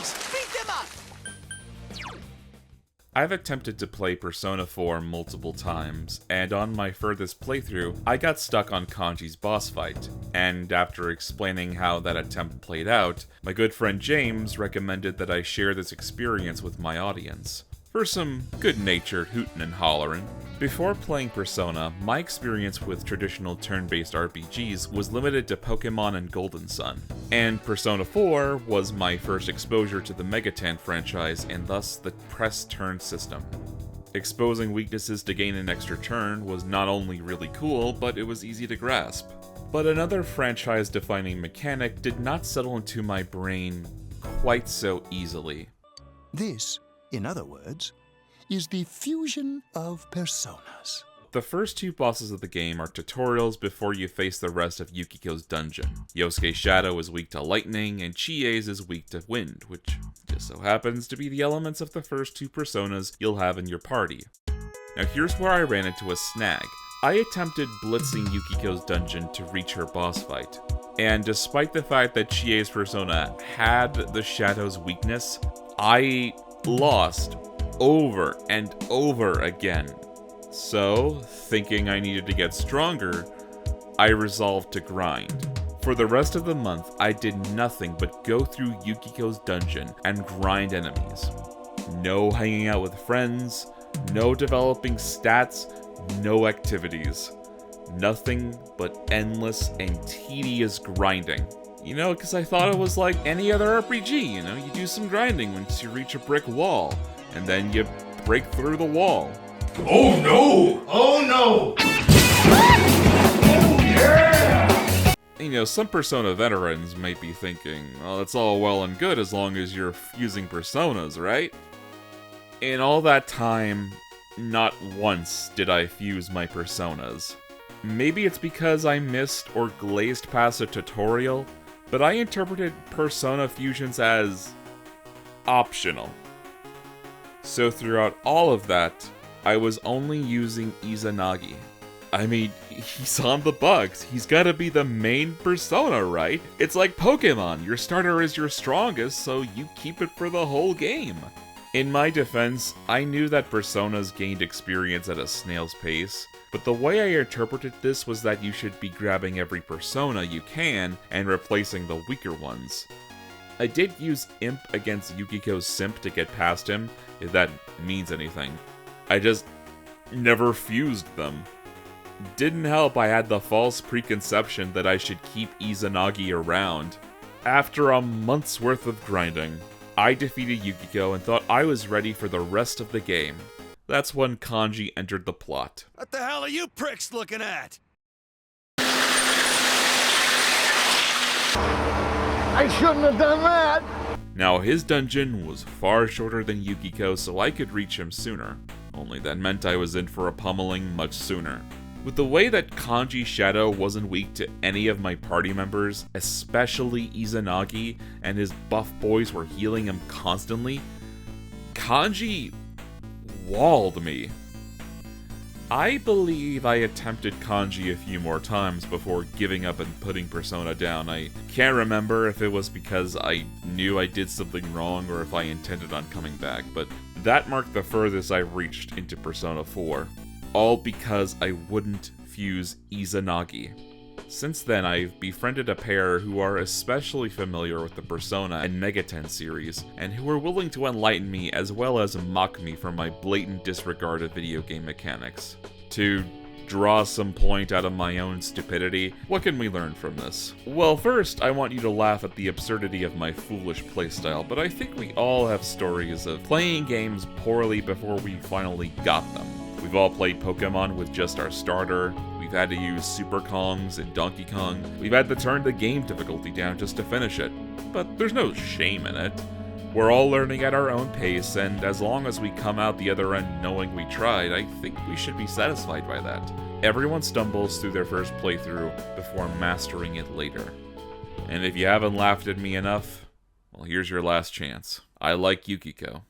enemies! Beat them up! I've attempted to play Persona 4 multiple times, and on my furthest playthrough, I got stuck on Kanji's boss fight, and after explaining how that attempt played out, my good friend James recommended that I share this experience with my audience, for some good-natured hootin' and hollerin'. Before playing Persona, my experience with traditional turn-based RPGs was limited to Pokemon and Golden Sun, and Persona 4 was my first exposure to the Megaten franchise and thus the press turn system. Exposing weaknesses to gain an extra turn was not only really cool, but it was easy to grasp. But another franchise-defining mechanic did not settle into my brain quite so easily. This, in other words, is the fusion of personas. The first two bosses of the game are tutorials before you face the rest of Yukiko's dungeon. Yosuke's shadow is weak to lightning, and Chie's is weak to wind, which just so happens to be the elements of the first two personas you'll have in your party. Now here's where I ran into a snag. I attempted blitzing Yukiko's dungeon to reach her boss fight, and despite the fact that Chie's persona had the shadow's weakness, I lost over and over again. So, thinking I needed to get stronger, I resolved to grind. For the rest of the month, I did nothing but go through Yukiko's dungeon and grind enemies. No hanging out with friends, no developing stats, no activities. Nothing but endless and tedious grinding. You know, because I thought it was like any other RPG, you know, you do some grinding once you reach a brick wall, and then you break through the wall. Oh no! Oh no! Oh yeah! You know, some Persona veterans might be thinking, well, it's all well and good as long as you're fusing personas, right? In all that time, not once did I fuse my personas. Maybe it's because I missed or glazed past a tutorial, but I interpreted Persona fusions as optional. So throughout all of that, I was only using Izanagi. I mean, he's on the bugs. He's gotta be the main persona, right? It's like Pokemon. Your starter is your strongest, so you keep it for the whole game. In my defense, I knew that personas gained experience at a snail's pace, but the way I interpreted this was that you should be grabbing every persona you can and replacing the weaker ones. I did use Imp against Yukiko's Simp to get past him, if that means anything. I just never fused them. Didn't help I had the false preconception that I should keep Izanagi around. After a month's worth of grinding, I defeated Yukiko and thought I was ready for the rest of the game. That's when Kanji entered the plot. What the hell are you pricks looking at? I shouldn't have done that! Now his dungeon was far shorter than Yukiko, so I could reach him sooner. Only that meant I was in for a pummeling much sooner. With the way that Kanji's shadow wasn't weak to any of my party members, especially Izanagi, and his buff boys were healing him constantly, Kanji walled me. I believe I attempted Kanji a few more times before giving up and putting Persona down. I can't remember if it was because I knew I did something wrong or if I intended on coming back, but that marked the furthest I reached into Persona 4. All because I wouldn't fuse Izanagi. Since then, I've befriended a pair who are especially familiar with the Persona and Megaten series, and who are willing to enlighten me as well as mock me for my blatant disregard of video game mechanics. To draw some point out of my own stupidity, what can we learn from this? Well, first, I want you to laugh at the absurdity of my foolish playstyle, but I think we all have stories of playing games poorly before we finally got them. We've all played Pokemon with just our starter, we've had to use Super Kongs and Donkey Kong, we've had to turn the game difficulty down just to finish it. But there's no shame in it. We're all learning at our own pace, and as long as we come out the other end knowing we tried, I think we should be satisfied by that. Everyone stumbles through their first playthrough before mastering it later. And if you haven't laughed at me enough, well, here's your last chance. I like Yukiko.